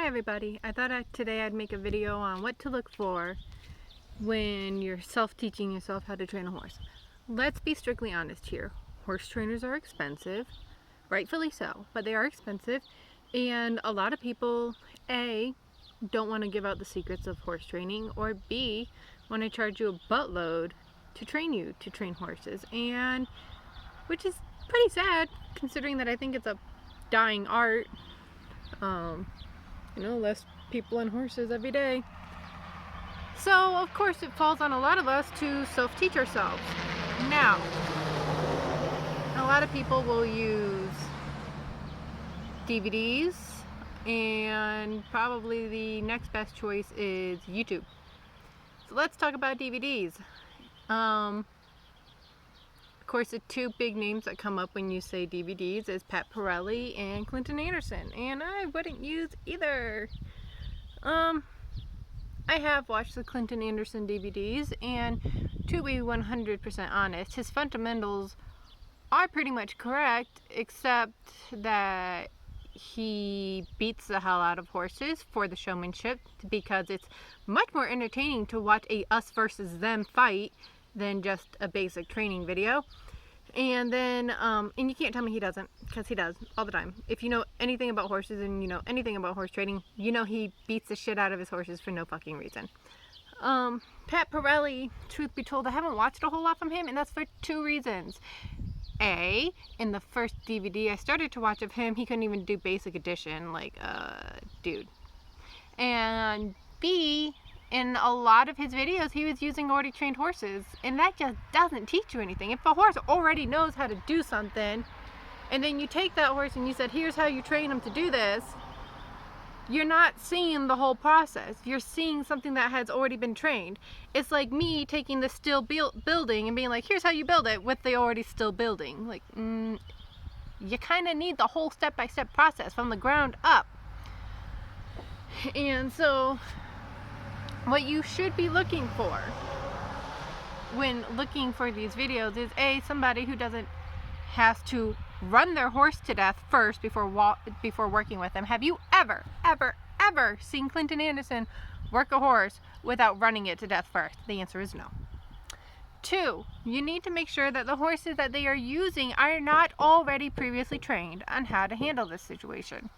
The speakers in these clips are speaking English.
Hi everybody, I thought today I'd make a video on what to look for when you're self-teaching yourself how to train a horse. Let's be strictly honest here. Horse trainers are expensive, rightfully so, but they are expensive, and a lot of people, A, don't want to give out the secrets of horse training, or B, want to charge you a buttload to train you to train horses, and which is pretty sad considering that I think it's a dying art. Less people and horses every day. So, of course, it falls on a lot of us to self-teach ourselves. Now, a lot of people will use DVDs, and probably the next best choice is YouTube. So let's talk about DVDs. Of course, the two big names that come up when you say DVDs is Pat Parelli and Clinton Anderson, and I wouldn't use either. I have watched the Clinton Anderson DVDs, and to be 100% honest, his fundamentals are pretty much correct, except that he beats the hell out of horses for the showmanship, because it's much more entertaining to watch a us versus them fight than just a basic training video. And then, and you can't tell me he doesn't, because he does all the time. If you know anything about horses and you know anything about horse training, you know he beats the shit out of his horses for no fucking reason. Pat Parelli, truth be told, I haven't watched a whole lot from him, and that's for two reasons. A, in the first DVD I started to watch of him, he couldn't even do basic edition, like, dude. And B, in a lot of his videos, he was using already trained horses, and that just doesn't teach you anything. If a horse already knows how to do something, and then you take that horse and you said, here's how you train him to do this, you're not seeing the whole process. You're seeing something that has already been trained. It's like me taking the still building and being like, here's how you build it with the already still building. Like, you kind of need the whole step-by-step process from the ground up. And so what you should be looking for when looking for these videos is A, somebody who doesn't have to run their horse to death first before working with them. Have you ever seen Clinton Anderson work a horse without running it to death first? The answer is no. 2, you need to make sure that the horses that they are using are not already previously trained on how to handle this situation,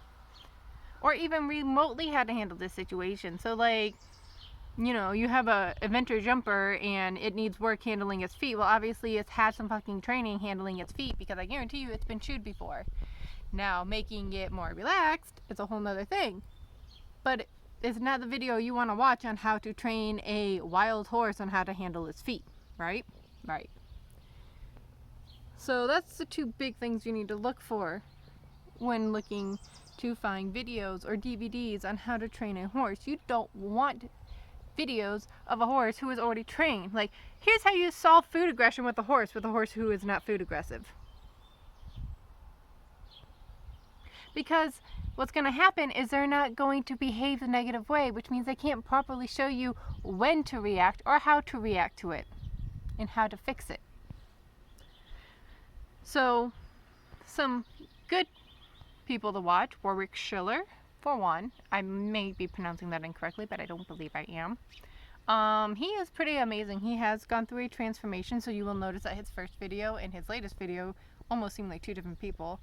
or even remotely how to handle this situation. So like, you have a eventer jumper and it needs work handling its feet. Well, obviously it's had some fucking training handling its feet, because I guarantee you it's been chewed before. Now, making it more relaxed is a whole nother thing. But it's not the video you want to watch on how to train a wild horse on how to handle its feet, right? Right. So that's the two big things you need to look for when looking to find videos or DVDs on how to train a horse. You don't want videos of a horse who is already trained. Like, here's how you solve food aggression with a horse who is not food aggressive. Because what's going to happen is they're not going to behave the negative way, which means they can't properly show you when to react or how to react to it and how to fix it. So, some good people to watch: Warwick Schiller, for one. I may be pronouncing that incorrectly, but I don't believe I am. He is pretty amazing. He has gone through a transformation, so you will notice that his first video and his latest video almost seem like two different people.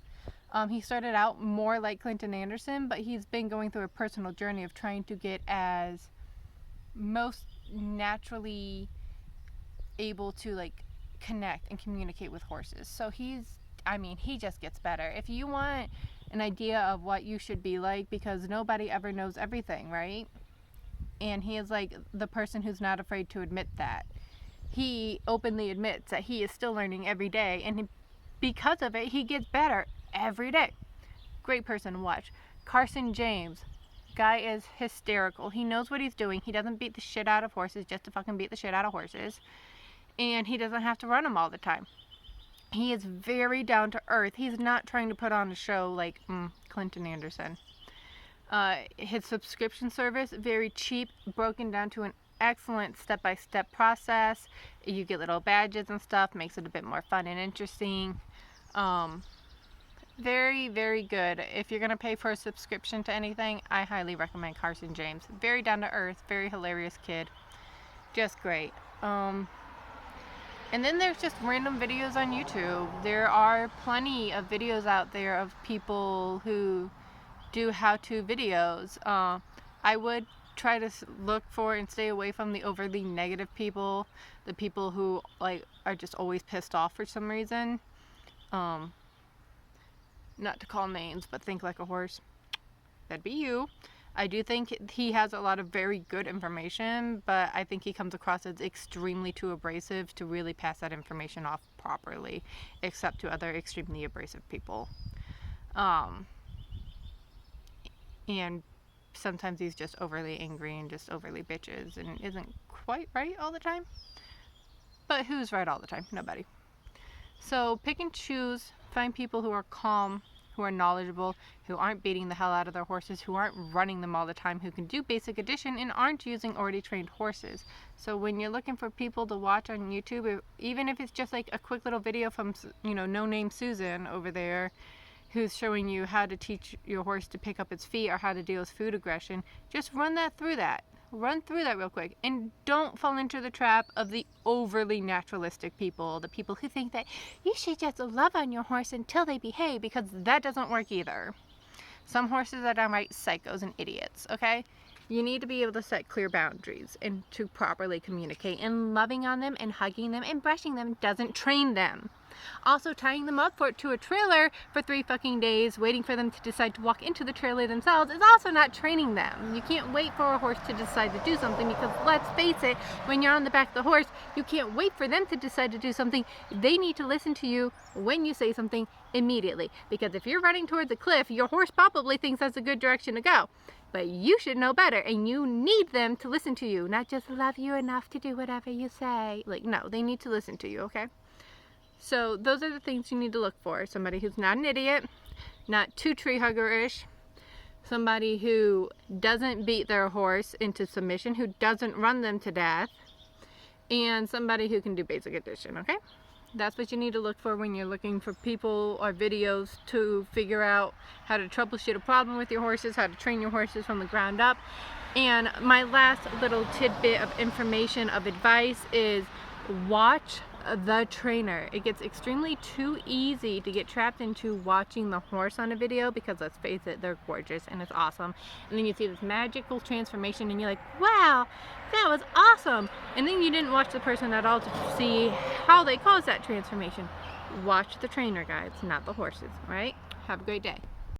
He started out more like Clinton Anderson, but he's been going through a personal journey of trying to get as most naturally able to like connect and communicate with horses. So he just gets better. If you want an idea of what you should be like, because nobody ever knows everything, right? And he is like the person who's not afraid to admit that. He openly admits that he is still learning every day, and because of it, he gets better every day. Great person to watch. Carson James. Guy is hysterical. He knows what he's doing. He doesn't beat the shit out of horses just to fucking beat the shit out of horses. And he doesn't have to run them all the time. He is very down to earth. He's not trying to put on a show like Clinton Anderson. His subscription service, very cheap, broken down to an excellent step-by-step process. You get little badges and stuff, makes it a bit more fun and interesting. Very, very good. If you're going to pay for a subscription to anything, I highly recommend Carson James. Very down to earth, very hilarious kid. Just great. And then there's just random videos on YouTube. There are plenty of videos out there of people who do how-to videos. I would try to look for and stay away from the overly negative people, the people who like are just always pissed off for some reason. Not to call names, but think like a horse. That'd be you. I do think he has a lot of very good information, but I think he comes across as extremely too abrasive to really pass that information off properly, except to other extremely abrasive people. And sometimes he's just overly angry and just overly bitches and isn't quite right all the time. But who's right all the time? Nobody. So pick and choose. Find people who are calm, who are knowledgeable, who aren't beating the hell out of their horses, who aren't running them all the time, who can do basic addition and aren't using already trained horses. So when you're looking for people to watch on YouTube, even if it's just like a quick little video from, No Name Susan over there, who's showing you how to teach your horse to pick up its feet or how to deal with food aggression, just run through that real quick, and don't fall into the trap of the overly naturalistic people, the people who think that you should just love on your horse until they behave, because that doesn't work either. Some horses are downright psychos and idiots, okay? You need to be able to set clear boundaries and to properly communicate, and loving on them and hugging them and brushing them doesn't train them. Also, tying them up to a trailer for 3 fucking days, waiting for them to decide to walk into the trailer themselves, is also not training them. You can't wait for a horse to decide to do something, because let's face it, when you're on the back of the horse, you can't wait for them to decide to do something. They need to listen to you when you say something immediately, because if you're running towards a cliff, your horse probably thinks that's a good direction to go. But you should know better, and you need them to listen to you, not just love you enough to do whatever you say. No, they need to listen to you, okay? So those are the things you need to look for. Somebody who's not an idiot, not too tree hugger-ish, somebody who doesn't beat their horse into submission, who doesn't run them to death, and somebody who can do basic addition, okay? That's what you need to look for when you're looking for people or videos to figure out how to troubleshoot a problem with your horses, how to train your horses from the ground up. And my last little tidbit of information, of advice, is watch the trainer. It gets extremely too easy to get trapped into watching the horse on a video, because let's face it, they're gorgeous and it's awesome, and then you see this magical transformation and you're like, wow, that was awesome, and then you didn't watch the person at all to see how they caused that transformation. Watch the trainer, guys, not the horses. Right? Have a great day.